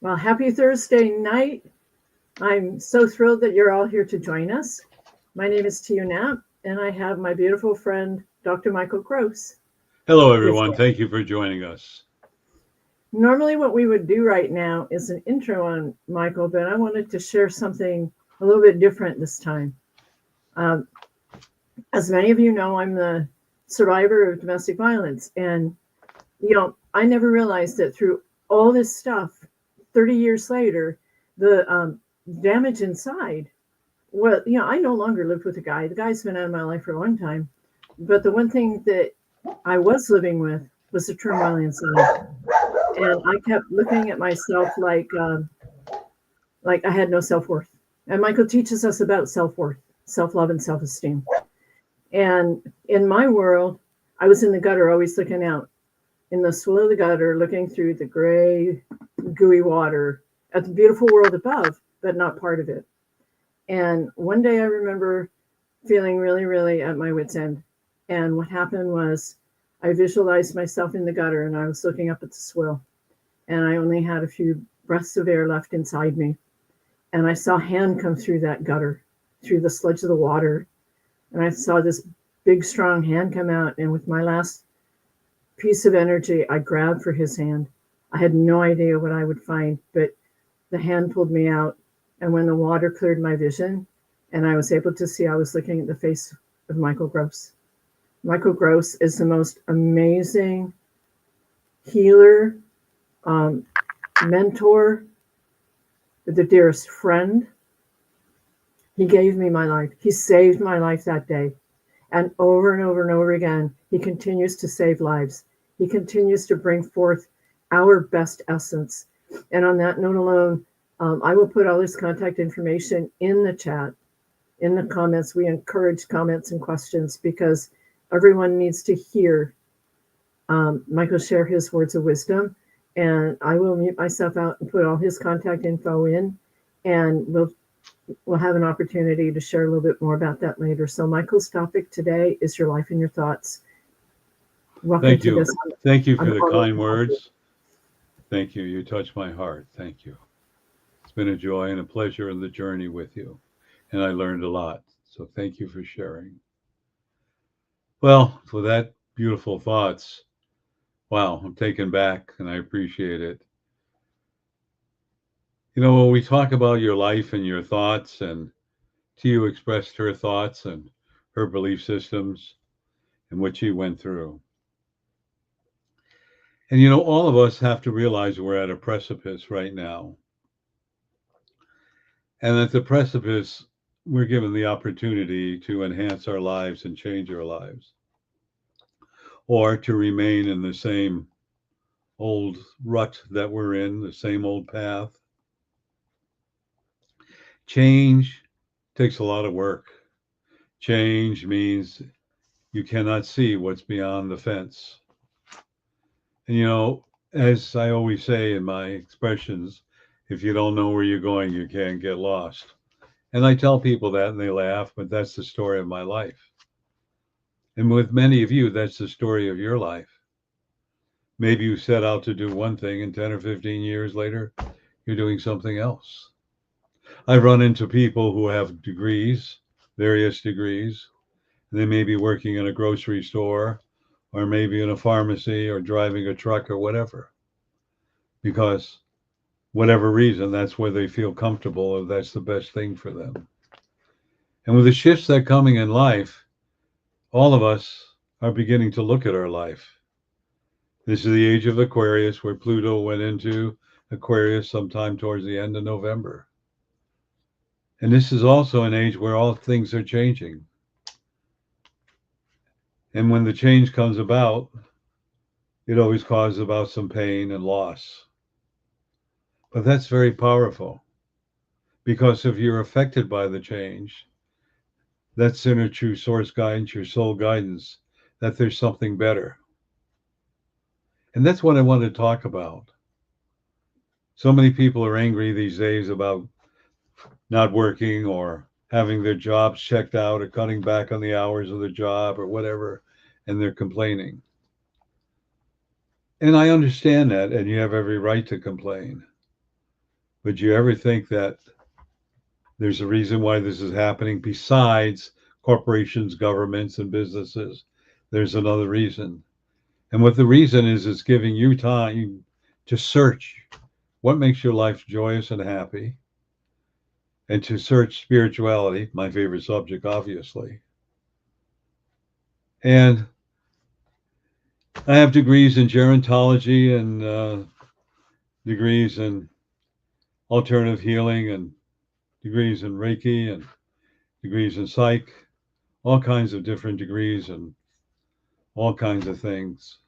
Well, happy Thursday night. I'm so thrilled that you're all here to join us. My name is Tiu Knapp, and I have my beautiful friend, Dr. Michael Gross, Hello, with everyone. me. Thank you for joining us. Normally, what we would do right now is an intro on Michael, but I wanted to share something a little bit different this time. Um, as many of you know, I'm the survivor of domestic violence, and I never realized that through all this stuff, 30 years later, the damage inside. Well, I no longer lived with a guy. The guy's been out of my life for a long time. But the one thing that I was living with was the turmoil inside. And I kept looking at myself like I had no self worth. And Michael teaches us about self worth, self love, and self esteem. And in my world, I was in the gutter, always looking out in the swill of the gutter, looking through the gray, gooey water at the beautiful world above, but not part of it. And one day I remember feeling really, really at my wits' end. And what happened was I visualized myself in the gutter and I was looking up at the swill. And I only had a few breaths of air left inside me. And I saw a hand come through that gutter, through the sludge of the water. And I saw this big, strong hand come out. And with my last piece of energy, I grabbed for his hand. I had no idea what I would find, but the hand pulled me out. And when the water cleared my vision and I was able to see, I was looking at the face of Michael Gross. Michael Gross is the most amazing healer, um, mentor, the dearest friend. He gave me my life. He saved my life that day. And over and over again, he continues to save lives. He continues to bring forth our best essence. And on that note alone, I will put all his contact information in the chat, in the comments. We encourage comments and questions because everyone needs to hear Michael share his words of wisdom. And I will mute myself out and put all his contact info in, and we'll have an opportunity to share a little bit more about that later. So Michael's topic today is your life and your thoughts. Welcome Thank to you. this. Thank you for I'm the honored kind to have you. words. Thank you. You touched my heart. Thank you. It's been a joy and a pleasure in the journey with you. And I learned a lot. So thank you for sharing. Well, for that beautiful thoughts, wow, I'm taken back and I appreciate it. When we talk about your life and your thoughts, and Tia expressed her thoughts and her belief systems and what she went through. And all of us have to realize we're at a precipice right now. And at the precipice, we're given the opportunity to enhance our lives and change our lives, or to remain in the same old rut that we're in, the same old path. Change takes a lot of work. Change means you cannot see what's beyond the fence. And as I always say in my expressions, if you don't know where you're going, you can't get lost. And I tell people that and they laugh, but that's the story of my life. And with many of you, that's the story of your life. Maybe you set out to do one thing and 10 or 15 years later, you're doing something else. I've run into people who have degrees, various degrees. They may be working in a grocery store or maybe in a pharmacy or driving a truck or whatever, because whatever reason, that's where they feel comfortable or that's the best thing for them. And with the shifts that are coming in life, all of us are beginning to look at our life. This is the age of Aquarius, where Pluto went into Aquarius sometime towards the end of November. And this is also an age where all things are changing. And when the change comes about, it always causes about some pain and loss. But that's very powerful, because if you're affected by the change, that's inner true source guidance, your soul guidance, that there's something better. And that's what I want to talk about. So many people are angry these days about not working or having their jobs checked out or cutting back on the hours of the job or whatever, and they're complaining. And I understand that, and you have every right to complain. But do you ever think that there's a reason why this is happening besides corporations, governments, and businesses? There's another reason. And what the reason is giving you time to search what makes your life joyous and happy, and to search spirituality, my favorite subject, obviously. And I have degrees in gerontology and degrees in alternative healing and degrees in Reiki and degrees in psych, all kinds of different degrees and all kinds of things,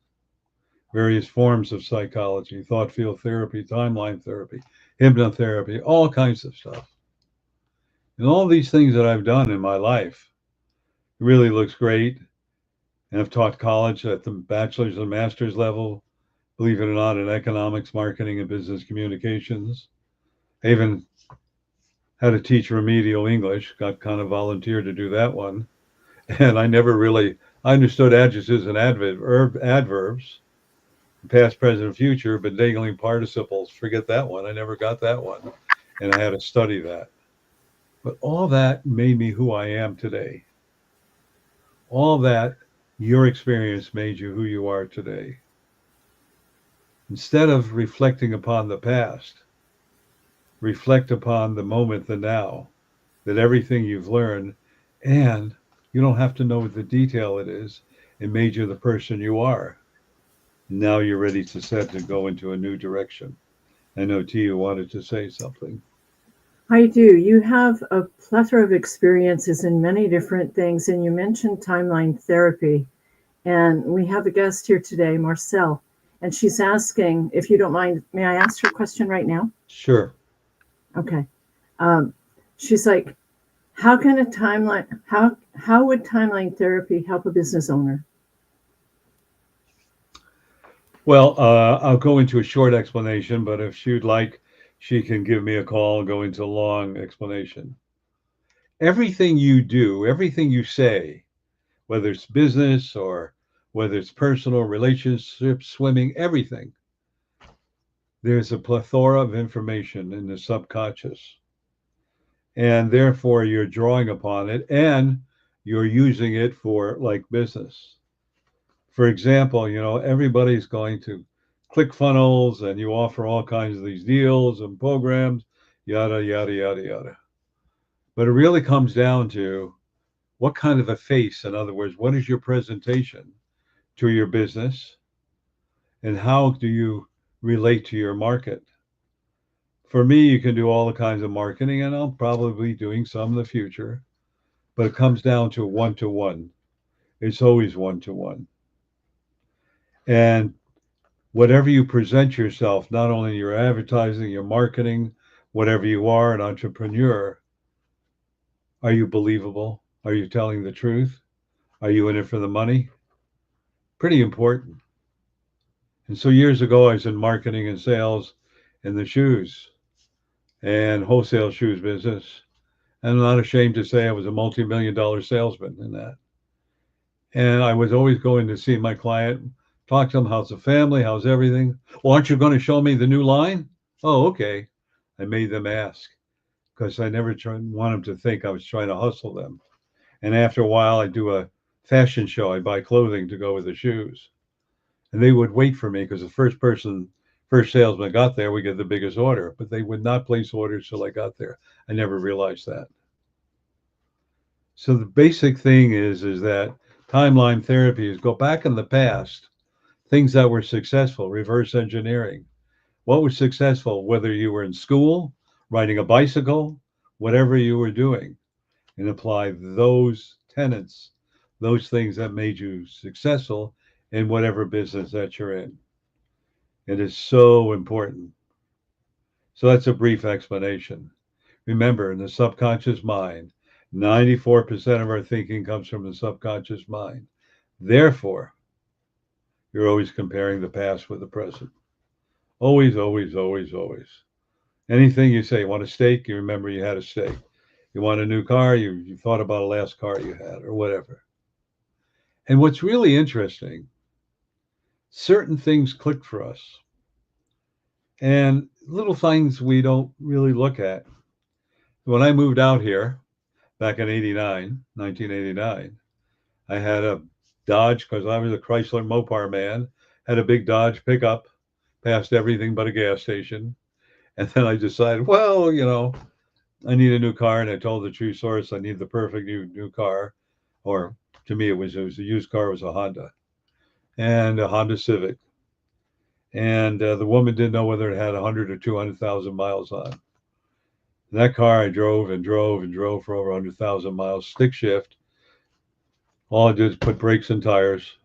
various forms of psychology, thought field therapy, timeline therapy, hypnotherapy, all kinds of stuff. And all these things that I've done in my life, it really looks great. And I've taught college at the bachelor's and master's level, believe it or not, in economics, marketing, and business communications. I even had to teach remedial English, got kind of volunteered to do that one. And I never really I understood adjectives and adverbs, past, present, future, but dangling participles, forget that one. I never got that one. And I had to study that. But all that made me who I am today. All that, your experience made you who you are today. Instead of reflecting upon the past, reflect upon the moment, the now, that everything you've learned, and you don't have to know what the detail it is, it made you the person you are. Now you're ready to set to go into a new direction. I know Tia wanted to say something. I do. You have a plethora of experiences in many different things, and you mentioned timeline therapy. And we have a guest here today, Marcel, and she's asking, if you don't mind, may I ask her a question right now? Sure. Okay. She's like, how would timeline therapy help a business owner? Well, I'll go into a short explanation, but if she'd like, she can give me a call and go into a long explanation. Everything you do, everything you say, whether it's business or whether it's personal, relationships, swimming, everything, there's a plethora of information in the subconscious. And therefore, you're drawing upon it and you're using it for like business. For example, everybody's going to ClickFunnels and you offer all kinds of these deals and programs, yada, yada, yada, yada. But it really comes down to what kind of a face, in other words, what is your presentation to your business and how do you relate to your market? For me, you can do all the kinds of marketing and I'll probably be doing some in the future, but it comes down to one-to-one. It's always one-to-one. And whatever you present yourself, not only your advertising, your marketing, whatever you are, an entrepreneur, are you believable? Are you telling the truth? Are you in it for the money? Pretty important. And so years ago, I was in marketing and sales in the shoes and wholesale shoes business. And I'm not ashamed to say I was a multi-million-dollar salesman in that. And I was always going to see my client, talk to them, how's the family, how's everything? Well, aren't you going to show me the new line? Oh, okay. I made them ask because I never want them to think I was trying to hustle them. And after a while, I do a fashion show. I buy clothing to go with the shoes. And they would wait for me because the first salesman got there, we get the biggest order. But they would not place orders till I got there. I never realized that. So the basic thing is that timeline therapy is go back in the past, things that were successful, reverse engineering. What was successful, whether you were in school, riding a bicycle, whatever you were doing, and apply those tenets, those things that made you successful in whatever business that you're in. It is so important. So that's a brief explanation. Remember, in the subconscious mind, 94% of our thinking comes from the subconscious mind. Therefore, you're always comparing the past with the present. Always, always, always, always. Anything you say, you want a steak, you remember you had a steak. You want a new car, you thought about a last car you had, or whatever. And what's really interesting, certain things click for us. And little things we don't really look at. When I moved out here back in 1989, I had a Dodge because I was a Chrysler Mopar man, had a big Dodge pickup, passed everything but a gas station. And then I decided, well, I need a new car. And I told the true source, I need the perfect new car. Or to me, it was a used car, it was a Honda and a Honda Civic. And the woman didn't know whether it had 100 or 200,000 miles on. And that car I drove and drove and drove for over 100,000 miles, stick shift. All I did is put brakes and tires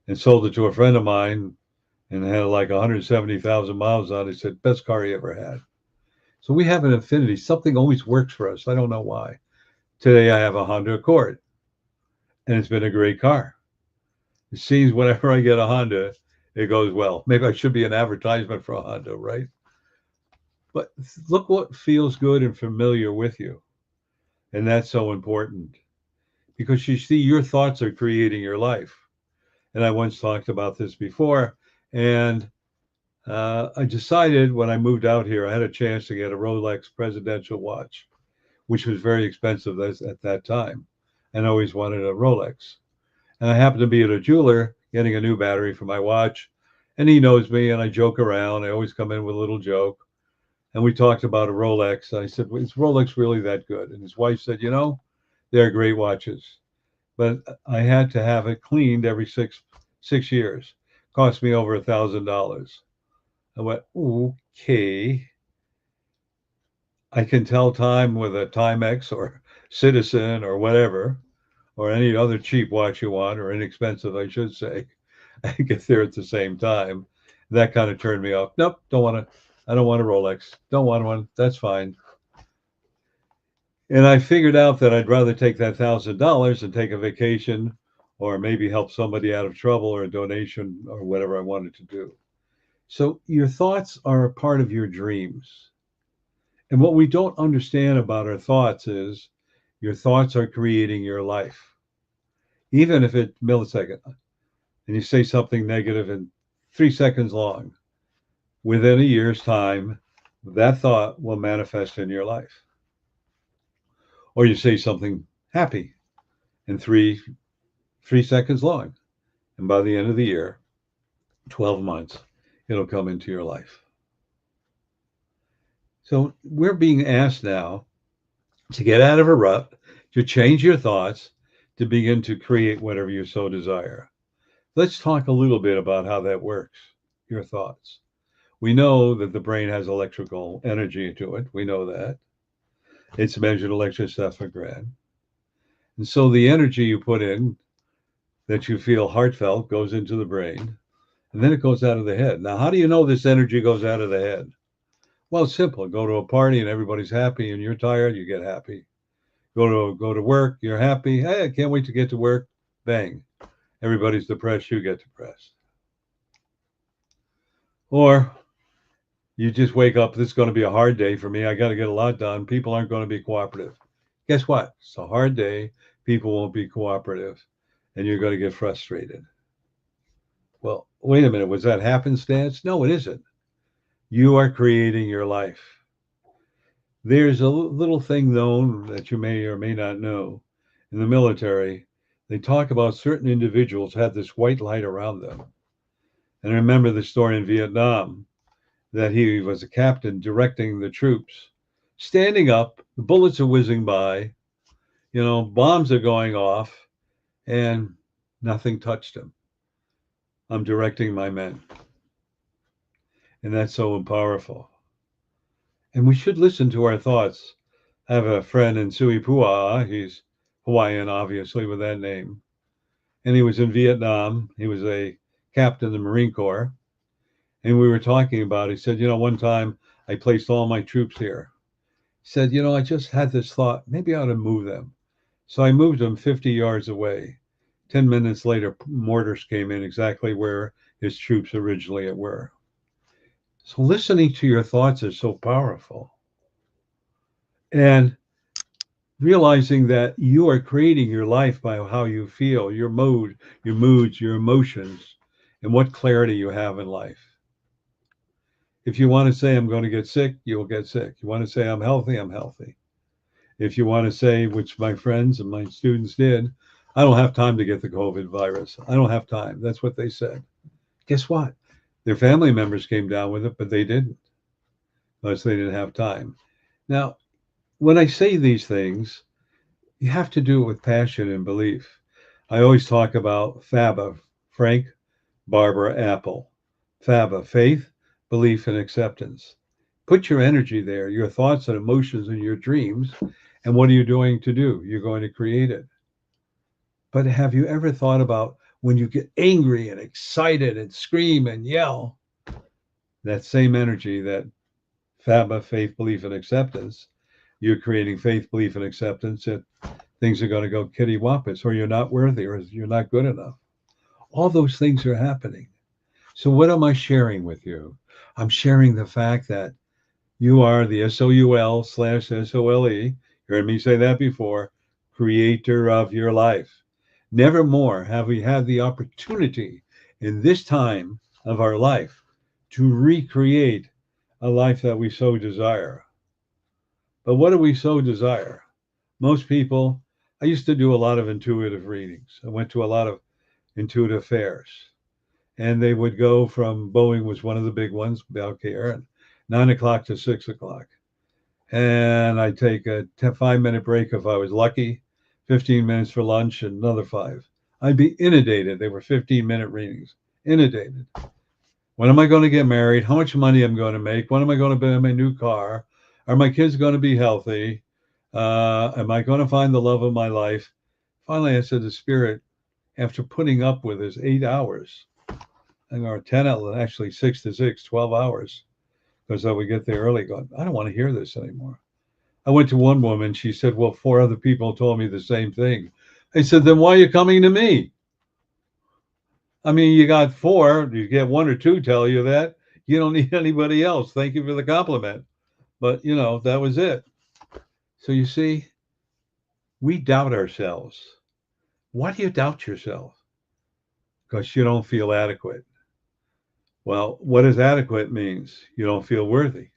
and sold it to a friend of mine and had like 170,000 miles on it. He said, best car he ever had. So we have an affinity. Something always works for us. I don't know why. Today I have a Honda Accord and it's been a great car. It seems whenever I get a Honda, it goes well. Maybe I should be an advertisement for a Honda, right? But look what feels good and familiar with you. And that's so important because you see, your thoughts are creating your life. And I once talked about this before. And I decided when I moved out here, I had a chance to get a Rolex presidential watch, which was very expensive at that time. And I always wanted a Rolex. And I happened to be at a jeweler getting a new battery for my watch. And he knows me and I joke around. I always come in with a little joke. And we talked about a Rolex. I said, is Rolex really that good? And his wife said, they're great watches. But I had to have it cleaned every six years. Cost me over $1,000. I went, okay. I can tell time with a Timex or Citizen or whatever, or any other cheap watch you want, or inexpensive, I should say. I get there at the same time. That kind of turned me off. Nope, don't want to. I don't want a Rolex. Don't want one. That's fine. And I figured out that I'd rather take that $1,000 and take a vacation, or maybe help somebody out of trouble, or a donation, or whatever I wanted to do. So your thoughts are a part of your dreams. And what we don't understand about our thoughts is your thoughts are creating your life. Even if it's millisecond and you say something negative in 3 seconds long, within a year's time, that thought will manifest in your life. Or you say something happy in 3 seconds long. And by the end of the year, 12 months, it'll come into your life. So we're being asked now to get out of a rut, to change your thoughts, to begin to create whatever you so desire. Let's talk a little bit about how that works, your thoughts. We know that the brain has electrical energy to it. We know that. It's measured electroencephalogram. And so the energy you put in that you feel heartfelt goes into the brain, and then it goes out of the head. Now, how do you know this energy goes out of the head? Well, it's simple. Go to a party and everybody's happy and you're tired, you get happy. Go to work, you're happy. Hey, I can't wait to get to work. Bang. Everybody's depressed, you get depressed. Or you just wake up, this is going to be a hard day for me. I got to get a lot done. People aren't going to be cooperative. Guess what? It's a hard day. People won't be cooperative and you're going to get frustrated. Well, wait a minute. Was that happenstance? No, it isn't. You are creating your life. There's a little thing known that you may or may not know. In the military, they talk about certain individuals had this white light around them. And I remember the story in Vietnam that he was a captain directing the troops, standing up, the bullets are whizzing by, bombs are going off, and nothing touched him. I'm directing my men. And that's so powerful. And we should listen to our thoughts. I have a friend in Sui Pua'a. He's Hawaiian, obviously, with that name. And he was in Vietnam. He was a captain in the Marine Corps. And we were talking about, he said, one time I placed all my troops here. He said, I just had this thought, maybe I ought to move them. So I moved them 50 yards away. 10 minutes later, mortars came in exactly where his troops originally were. So listening to your thoughts is so powerful. And realizing that you are creating your life by how you feel, your mood, your moods, your emotions, and what clarity you have in life. If you want to say I'm going to get sick, you'll get sick. You want to say I'm healthy, I'm healthy. If you want to say, which my friends and my students did, I don't have time to get the COVID virus. I don't have time. That's what they said. Guess what? Their family members came down with it, but they didn't, unless they didn't have time. Now, when I say these things, you have to do it with passion and belief. I always talk about FABA, Frank, Barbara, Apple. FABA, faith, belief, and acceptance. Put your energy there, your thoughts and emotions and your dreams. And what are you doing to do? You're going to create it. But have you ever thought about when you get angry and excited and scream and yell, that same energy, that FABA, faith, belief, and acceptance, you're creating faith, belief, and acceptance that things are going to go kitty wampus, or you're not worthy, or you're not good enough. All those things are happening. So what am I sharing with you? I'm sharing the fact that you are the SOUL/SOLE. You heard me say that before. Creator of your life. Never more have we had the opportunity in this time of our life to recreate a life that we so desire. But what do we so desire? Most people, I used to do a lot of intuitive readings. I went to a lot of intuitive fairs. And they would go from, Boeing was one of the big ones, Balcare, and 9 o'clock to 6 o'clock. And I'd take a 5-minute break if I was lucky, 15 minutes for lunch, and another 5. I'd be inundated. They were 15-minute readings, inundated. When am I going to get married? How much money I'm going to make? When am I going to buy my new car? Are my kids going to be healthy? Am I going to find the love of my life? Finally, I said to Spirit, after putting up with this 8 hours, or 10, actually 6 to 6, 12 hours, because I would get there early going, I don't want to hear this anymore. I went to one woman. She said, well, 4 other people told me the same thing. I said, then why are you coming to me? I mean, you got 4, you get 1 or 2 tell you that. You don't need anybody else. Thank you for the compliment. But, that was it. So you see, we doubt ourselves. Why do you doubt yourself? Because you don't feel adequate. Well, what does adequate means? You don't feel worthy.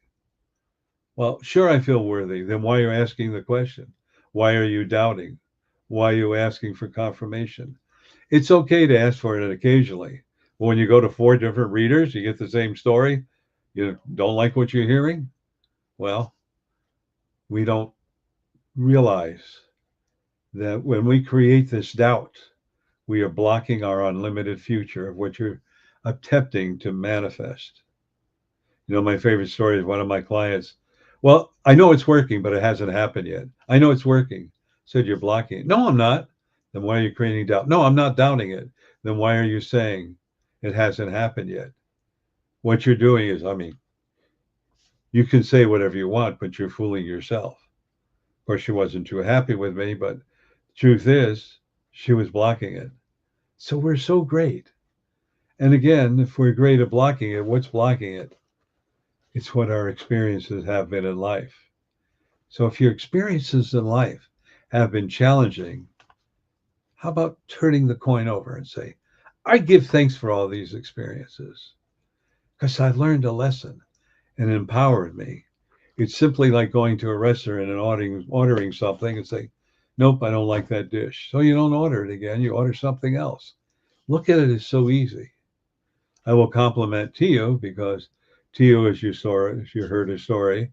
Well, sure, I feel worthy. Then why are you asking the question? Why are you doubting? Why are you asking for confirmation? It's okay to ask for it occasionally. When you go to 4 different readers, you get the same story. You don't like what you're hearing? Well, we don't realize that when we create this doubt, we are blocking our unlimited future of what you're attempting to manifest. My favorite story is one of my clients. Well, I know it's working, but it hasn't happened yet. I know it's working. Said, you're blocking it. No, I'm not. Then why are you creating doubt? No, I'm not doubting it. Then why are you saying it hasn't happened yet? What you're doing is, you can say whatever you want, but you're fooling yourself. Of course, she wasn't too happy with me, but the truth is, she was blocking it. So we're so great. And again, if we're great at blocking it, what's blocking it? It's what our experiences have been in life. So if your experiences in life have been challenging, how about turning the coin over and say, I give thanks for all these experiences because I learned a lesson and it empowered me. It's simply like going to a restaurant and ordering something and say, nope, I don't like that dish. So you don't order it again. You order something else. Look at it as so easy. I will compliment Tio because Tio, as you heard her story,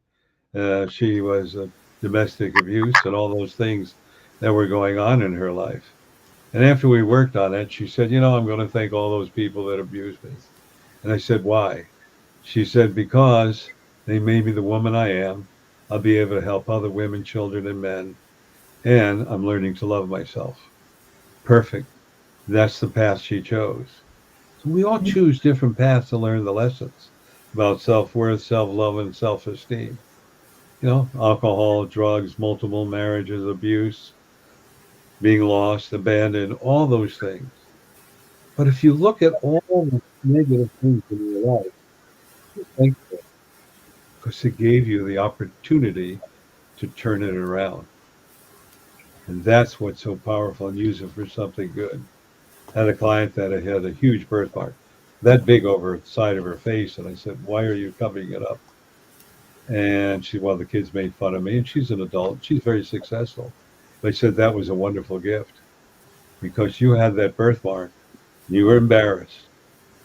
she was domestic abuse and all those things that were going on in her life. And after we worked on it, she said, I'm going to thank all those people that abused me. And I said, why? She said, because they made me the woman I am. I'll be able to help other women, children, and men. And I'm learning to love myself. Perfect. That's the path she chose. So we all choose different paths to learn the lessons about self-worth, self-love, and self-esteem. Alcohol, drugs, multiple marriages, abuse, being lost, abandoned, all those things. But if you look at all the negative things in your life, you're thankful because it gave you the opportunity to turn it around. And that's what's so powerful, and use it for something good. I had a client that had a huge birthmark, that big over the side of her face. And I said, "Why are you covering it up?" And one of the kids made fun of me, and she's an adult. She's very successful. But I said, "That was a wonderful gift because you had that birthmark. You were embarrassed.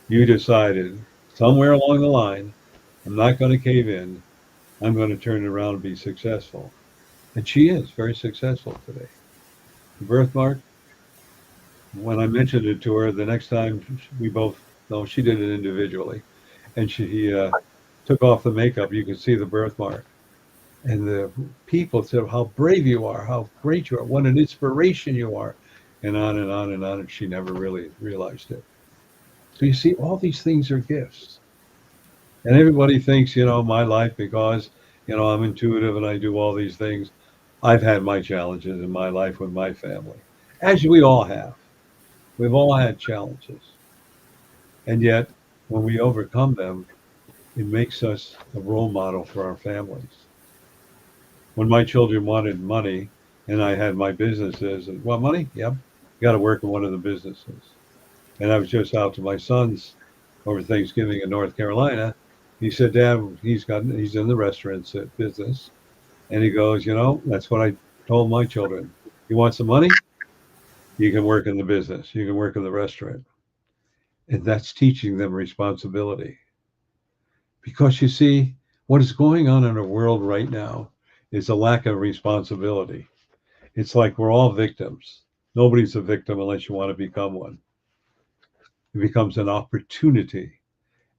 You decided somewhere along the line, I'm not going to cave in. I'm going to turn it around and be successful." And she is very successful today. The birthmark, when I mentioned it to her, the next time we both, no, she did it individually. And she took off the makeup. You could see the birthmark. And the people said, "How brave you are, how great you are, what an inspiration you are," and on and on and on. And she never really realized it. So you see, all these things are gifts. And everybody thinks, my life, because, I'm intuitive and I do all these things. I've had my challenges in my life with my family, as we all have. We've all had challenges. And yet, when we overcome them, it makes us a role model for our families. When my children wanted money and I had my businesses, want money? Yep. You got to work in one of the businesses. And I was just out to my son's over Thanksgiving in North Carolina. He said, "Dad, he's in the restaurant business." And he goes, "That's what I told my children. You want some money? You can work in the business. You can work in the restaurant." And that's teaching them responsibility. Because you see, what is going on in our world right now is a lack of responsibility. It's like we're all victims. Nobody's a victim unless you want to become one. It becomes an opportunity.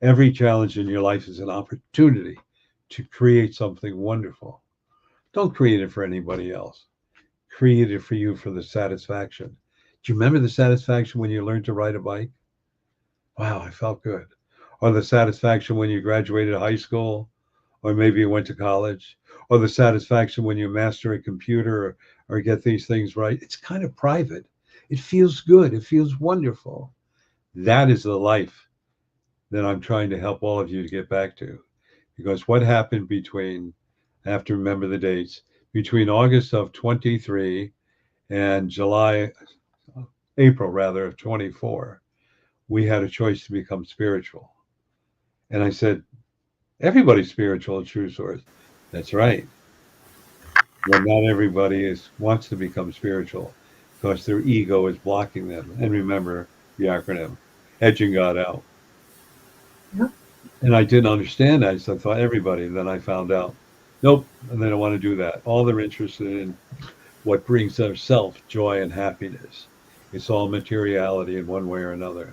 Every challenge in your life is an opportunity to create something wonderful. Don't create it for anybody else. Create it for you for the satisfaction. Do you remember the satisfaction when you learned to ride a bike? Wow, I felt good. Or the satisfaction when you graduated high school, or maybe you went to college, or the satisfaction when you master a computer or get these things right. It's kind of private. It feels good. It feels wonderful. That is the life that I'm trying to help all of you to get back to. Because what happened I have to remember the dates, between August of 23 and April rather, of 24, we had a choice to become spiritual. And I said, everybody's spiritual at True Source. That's right. Well, not everybody wants to become spiritual because their ego is blocking them. And remember the acronym, edging God out. Yeah. And I didn't understand that. So I thought everybody. Then I found out, nope, and they don't want to do that. All they're interested in what brings their self joy and happiness. It's all materiality in one way or another.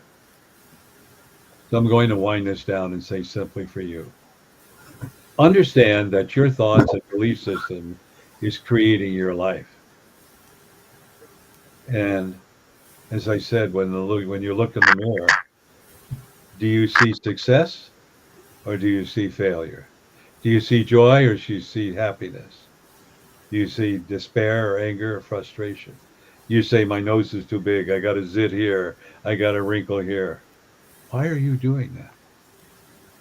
So I'm going to wind this down and say simply for you, understand that your thoughts and belief system is creating your life. And as I said, when you look in the mirror, do you see success or do you see failure? Do you see joy or do you see happiness? Do you see despair or anger or frustration? You say, "My nose is too big. I got a zit here. I got a wrinkle here." Why are you doing that?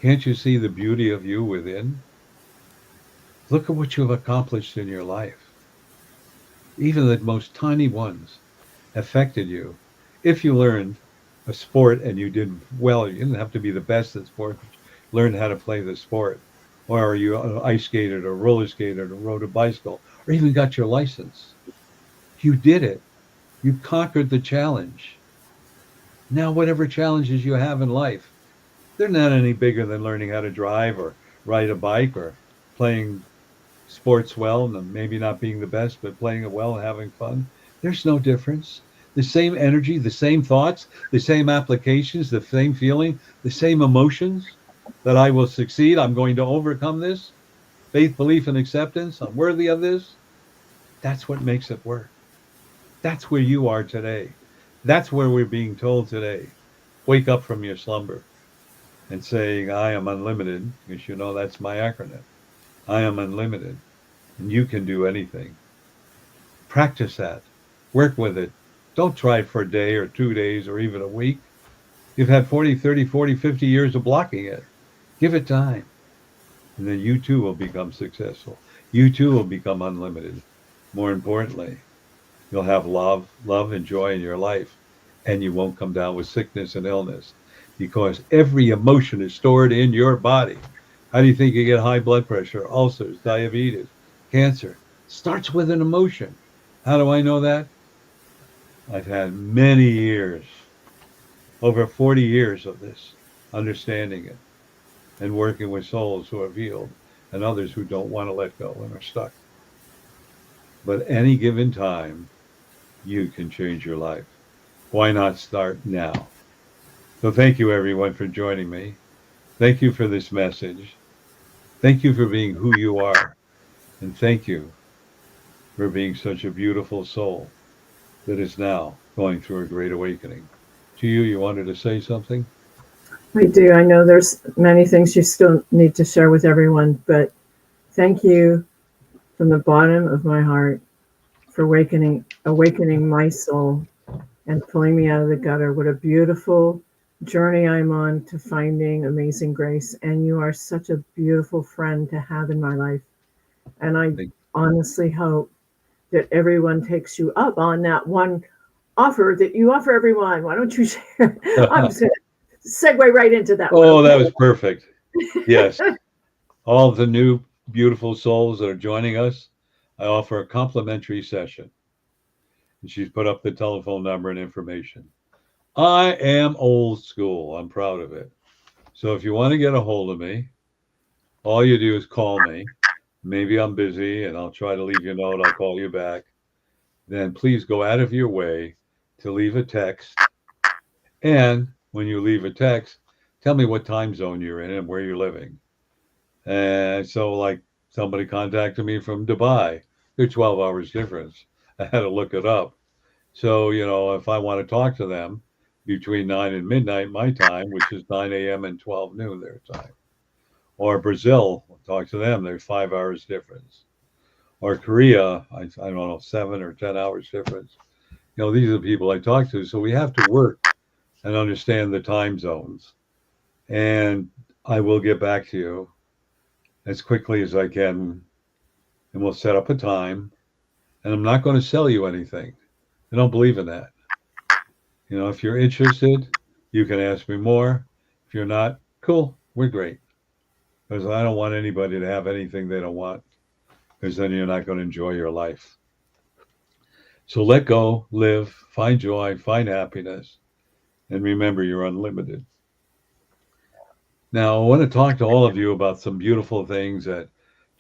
Can't you see the beauty of you within? Look at what you've accomplished in your life. Even the most tiny ones affected you. If you learned a sport and you did well, you didn't have to be the best at sport, but you learned how to play the sport. Or you ice skated or roller skated or rode a bicycle or even got your license. You did it. You conquered the challenge. Now, whatever challenges you have in life, they're not any bigger than learning how to drive or ride a bike or playing sports well, and maybe not being the best, but playing it well and having fun. There's no difference. The same energy, the same thoughts, the same applications, the same feeling, the same emotions that I will succeed. I'm going to overcome this. Faith, belief, and acceptance. I'm worthy of this. That's what makes it work. That's where you are today. That's where we're being told today. Wake up from your slumber and saying, "I am unlimited," because that's my acronym. I am unlimited, and you can do anything. Practice that. Work with it. Don't try it for a day or 2 days or even a week. You've had 40, 30, 40, 50 years of blocking it. Give it time. And then you too will become successful. You too will become unlimited. More importantly, you'll have love and joy in your life, and you won't come down with sickness and illness because every emotion is stored in your body. How do you think you get high blood pressure, ulcers, diabetes, cancer? Starts with an emotion. How do I know that? I've had many years, over 40 years of this, understanding it and working with souls who have healed and others who don't want to let go and are stuck. But any given time, you can change your life. Why not start now? So thank you everyone for joining me. Thank you for this message. Thank you for being who you are. And thank you for being such a beautiful soul that is now going through a great awakening. To you, you wanted to say something? I do. I know there's many things you still need to share with everyone, but thank you from the bottom of my heart for awakening my soul and pulling me out of the gutter. What a beautiful journey I'm on to finding amazing grace. And you are such a beautiful friend to have in my life. And I honestly hope that everyone takes you up on that one offer that you offer everyone. Why don't you share? I'm just going to segue right into that one. Oh, that was perfect. Yes. All the new beautiful souls that are joining us, I offer a complimentary session. And she's put up the telephone number and information. I am old school. I'm proud of it. So if you want to get a hold of me, all you do is call me. Maybe I'm busy and I'll try to leave you a note. I'll call you back. Then please go out of your way to leave a text. And when you leave a text, tell me what time zone you're in and where you're living. And so, like, somebody contacted me from Dubai. They're 12 hours difference. I had to look it up. So, if I want to talk to them between 9 and midnight, my time, which is 9 a.m. and 12 noon their time. Or Brazil, I'll talk to them. There's 5 hours difference. Or Korea, I don't know, 7 or 10 hours difference. These are the people I talk to. So we have to work and understand the time zones. And I will get back to you as quickly as I can. And we'll set up a time. And I'm not going to sell you anything. I don't believe in that. If you're interested, you can ask me more. If you're not, cool, we're great. Because I don't want anybody to have anything they don't want, because then you're not going to enjoy your life. So let go, live, find joy, find happiness, and remember you're unlimited. Now, I want to talk to all of you about some beautiful things that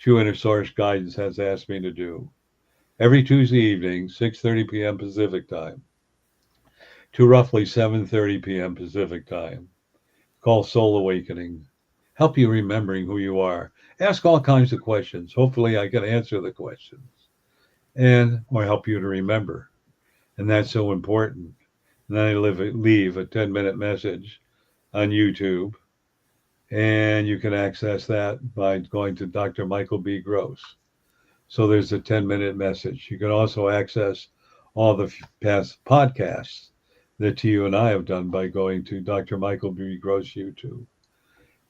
True Inner Source Guidance has asked me to do. Every Tuesday evening, 6:30 p.m. Pacific time, to roughly 7:30 p.m. Pacific time, call Soul Awakening. Help you remembering who you are. Ask all kinds of questions. Hopefully I can answer the questions or help you to remember. And that's so important. And then I leave a 10-minute message on YouTube. And you can access that by going to Dr. Michael B. Gross. So there's a 10-minute message. You can also access all the past podcasts that you and I have done by going to Dr. Michael B. Gross YouTube.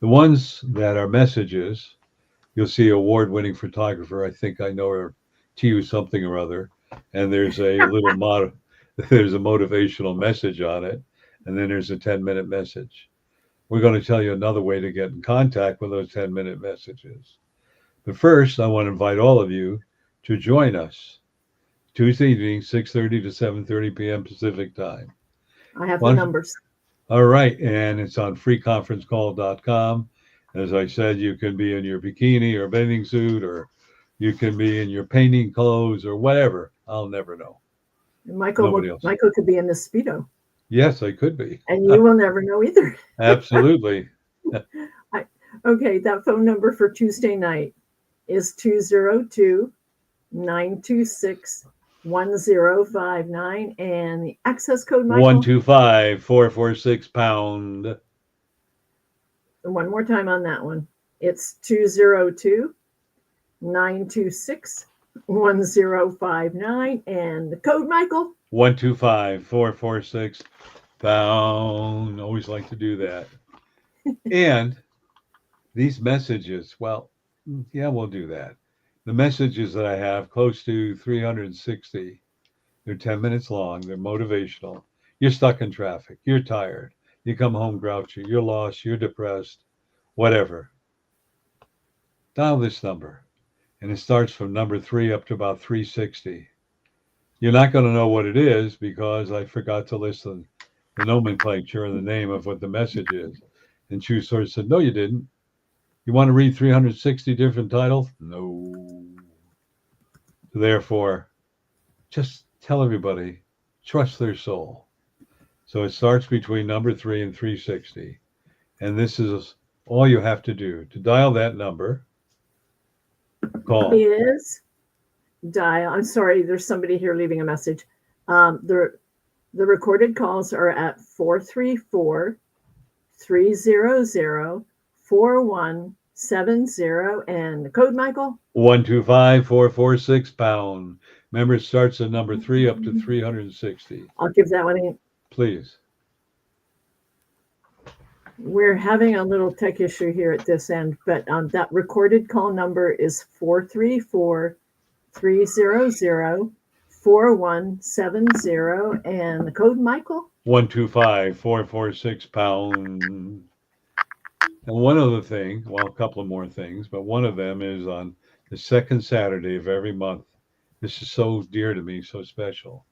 The ones that are messages, you'll see award-winning photographer. I think I know her, to something or other. And there's a little there's a motivational message on it. And then there's a 10-minute message. We're going to tell you another way to get in contact with those 10-minute messages. But first, I want to invite all of you to join us Tuesday evening, 6:30 to 7:30 p.m. Pacific time. I have the numbers. All right. And it's on freeconferencecall.com. As I said, you can be in your bikini or bathing suit, or you can be in your painting clothes or whatever. I'll never know. Michael could be in the Speedo. Yes, I could be. And you will never know either. Absolutely. Okay, that phone number for Tuesday night is 202-926-1059. And the access code, Michael? 125446 pound. And one more time on that one. It's 202-926-1059. And the code, Michael? 125446 pound. Always like to do that. And these messages, well, yeah, we'll do that. The messages that I have, close to 360, they're 10 minutes long. They're motivational. You're stuck in traffic. You're tired. You come home grouchy, you're lost, you're depressed, whatever. Dial this number, and it starts from number 3 up to about 360. You're not going to know what it is because I forgot to list the nomenclature and the name of what the message is. And True Source said, no, you didn't. You want to read 360 different titles? No. Therefore, just tell everybody, trust their soul. So it starts between number 3 and 360. And this is all you have to do. To dial that number, call. Is dial. I'm sorry, there's somebody here leaving a message. The recorded calls are at 434-300-4170. And the code, Michael? 125446 pound. Remember, it starts at number 3 up to 360. I'll give that one a. Please. We're having a little tech issue here at this end, but that recorded call number is 434-300-4170. And the code, Michael? 125446 pound. And one other thing, well, a couple of more things, but one of them is on the second Saturday of every month. This is so dear to me, so special.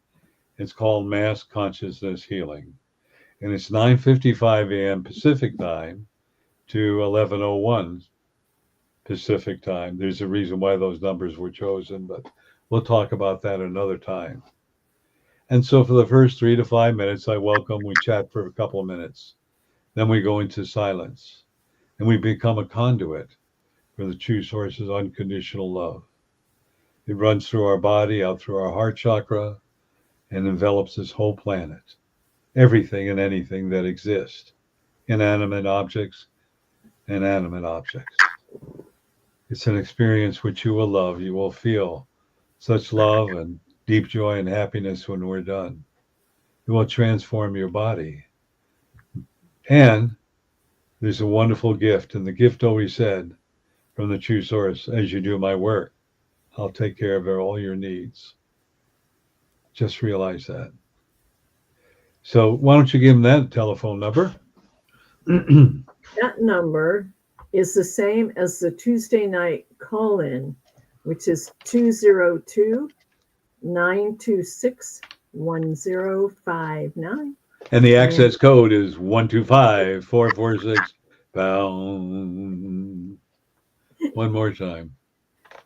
It's called Mass Consciousness Healing. And it's 9:55 a.m. Pacific time to 11:01 Pacific time. There's a reason why those numbers were chosen, but we'll talk about that another time. And so for the first 3 to 5 minutes, I welcome, we chat for a couple of minutes. Then we go into silence. And we become a conduit for the True Source's unconditional love. It runs through our body, out through our heart chakra, and envelops this whole planet. Everything and anything that exists. Inanimate objects and animate objects. It's an experience which you will love. You will feel such love and deep joy and happiness when we're done. It will transform your body. And there's a wonderful gift, and the gift always said from the True Source, as you do my work, I'll take care of all your needs. Just realize that. So why don't you give them that telephone number? That number is the same as the Tuesday night call-in, which is 202-926-1059. And the access code is 125446 pound. One more time.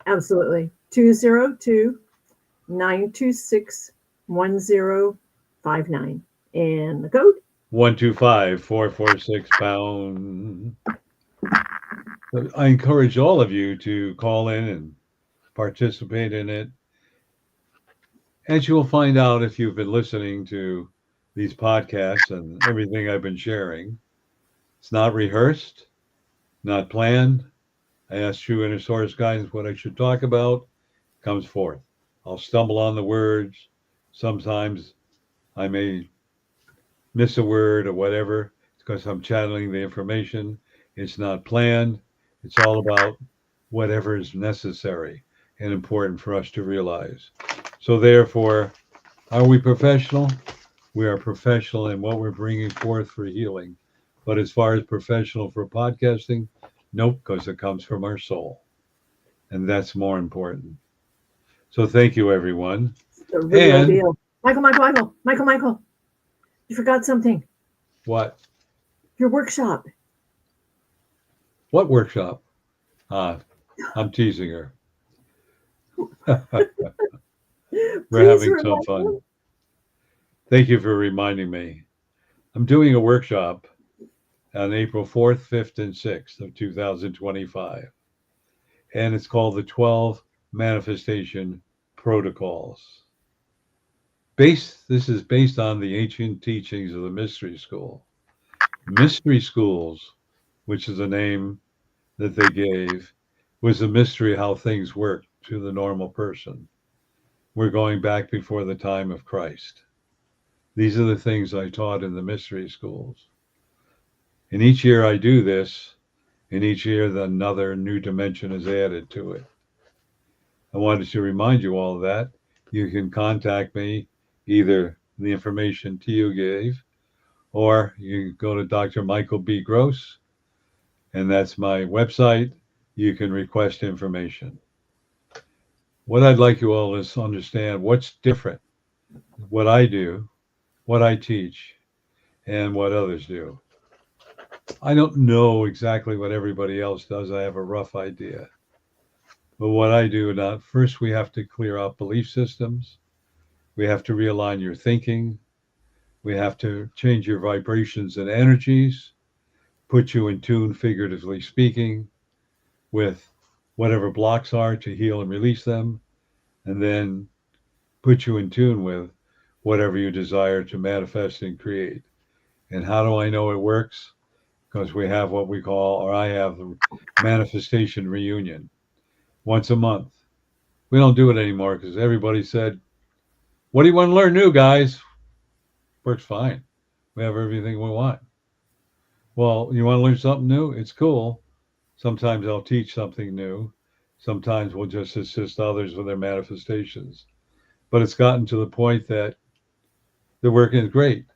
Absolutely. 202-926-1059. And the code? 125446 pound. I encourage all of you to call in and participate in it. As you will find out if you've been listening to these podcasts and everything I've been sharing, it's not rehearsed, not planned. I ask True Inner Source guidance what I should talk about, comes forth. I'll stumble on the words. Sometimes I may miss a word or whatever. It's because I'm channeling the information. It's not planned. It's all about whatever is necessary and important for us to realize. So therefore, are we professional? We are professional in what we're bringing forth for healing. But as far as professional for podcasting, nope, because it comes from our soul. And that's more important. So thank you, everyone. The real deal. Michael, you forgot something. What? Your workshop. What workshop? I'm teasing her. We're having some fun. Thank you for reminding me. I'm doing a workshop on April 4th, 5th, and 6th of 2025. And it's called the 12 Manifestation Protocols. This is based on the ancient teachings of the Mystery School. Mystery Schools, which is the name that they gave, was a mystery how things work to the normal person. We're going back before the time of Christ. These are the things I taught in the Mystery Schools. And each year I do this, and each year another new dimension is added to it. I wanted to remind you all of that. You can contact me, either the information Tio gave, or you go to Dr. Michael B. Gross, and that's my website. You can request information. What I'd like you all to understand, what's different, what I do, what I teach, and what others do. I don't know exactly what everybody else does. I have a rough idea. But what I do now, first we have to clear out belief systems. We have to realign your thinking. We have to change your vibrations and energies, put you in tune, figuratively speaking, with whatever blocks are to heal and release them, and then put you in tune with whatever you desire to manifest and create. And how do I know it works? Because we have what we call, or I have, the manifestation reunion once a month. We don't do it anymore because everybody said, what do you want to learn new, guys? Works fine. We have everything we want. Well, you want to learn something new? It's cool. Sometimes I'll teach something new. Sometimes we'll just assist others with their manifestations. But it's gotten to the point that the work is great.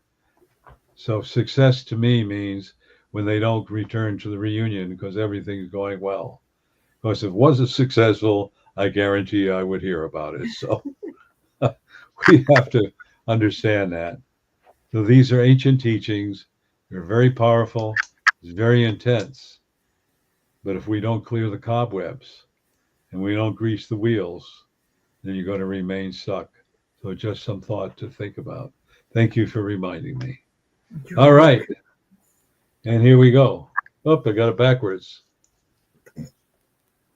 So success to me means when they don't return to the reunion because everything's going well. Because if it wasn't successful, I guarantee I would hear about it. So we have to understand that. So these are ancient teachings. They're very powerful. It's very intense. But if we don't clear the cobwebs and we don't grease the wheels, then you're going to remain stuck. So just some thought to think about. Thank you for reminding me. All right. And here we go. Oh, I got it backwards.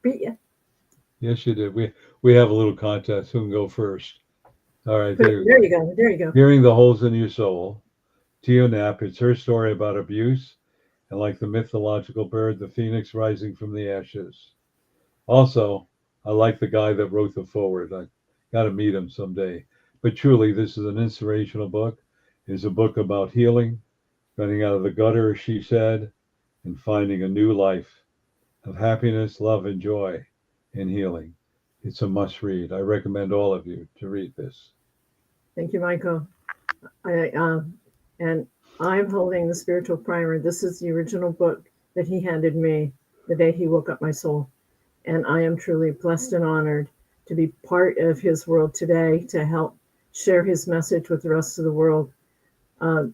Beat you. Yes, you did. We have a little contest. Who can go first? All right. There you go. There you go. Hearing the Holes in Your Soul. Tio Knapp. It's her story about abuse. And like the mythological bird, the phoenix rising from the ashes. Also, I like the guy that wrote the foreword. I got to meet him someday. But truly, this is an inspirational book. It's a book about healing, getting out of the gutter, as she said, and finding a new life of happiness, love, and joy in healing. It's a must read. I recommend all of you to read this. Thank you, Michael. And I'm holding the Spiritual Primer. This is the original book that he handed me the day he woke up my soul. And I am truly blessed and honored to be part of his world today, to help share his message with the rest of the world.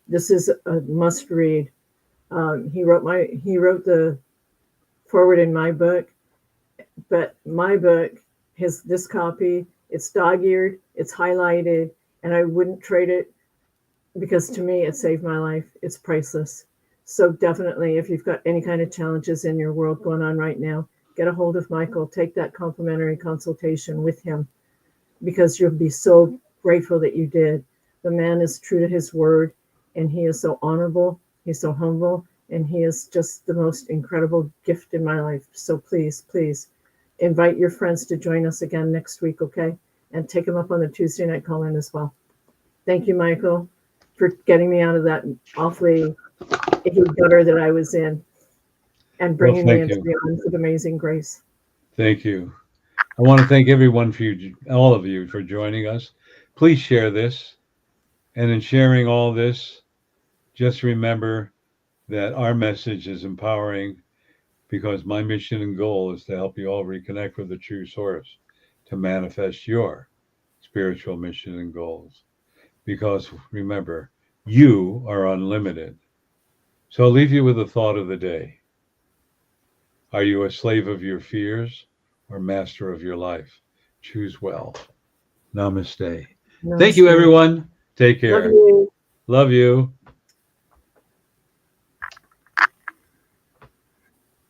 This is a must read. He wrote the foreword in my book, but my book has this copy. It's dog-eared, it's highlighted, and I wouldn't trade it because to me it saved my life. It's priceless. So definitely, if you've got any kind of challenges in your world going on right now, get a hold of Michael. Take that complimentary consultation with him because you'll be so grateful that you did. The man is true to his word, and he is so honorable. He's so humble, and he is just the most incredible gift in my life. So please, please invite your friends to join us again next week, okay? And take them up on the Tuesday night call-in as well. Thank you, Michael, for getting me out of that awfully icky gutter that I was in and bringing me into the arms of amazing grace. Thank you. I want to thank everyone for you, all of you, for joining us. Please share this. And in sharing all this, just remember that our message is empowering because my mission and goal is to help you all reconnect with the true source to manifest your spiritual mission and goals. Because remember, you are unlimited. So I'll leave you with the thought of the day. Are you a slave of your fears or master of your life? Choose well. Namaste. Thank you, everyone. Take care. Love you. Love you.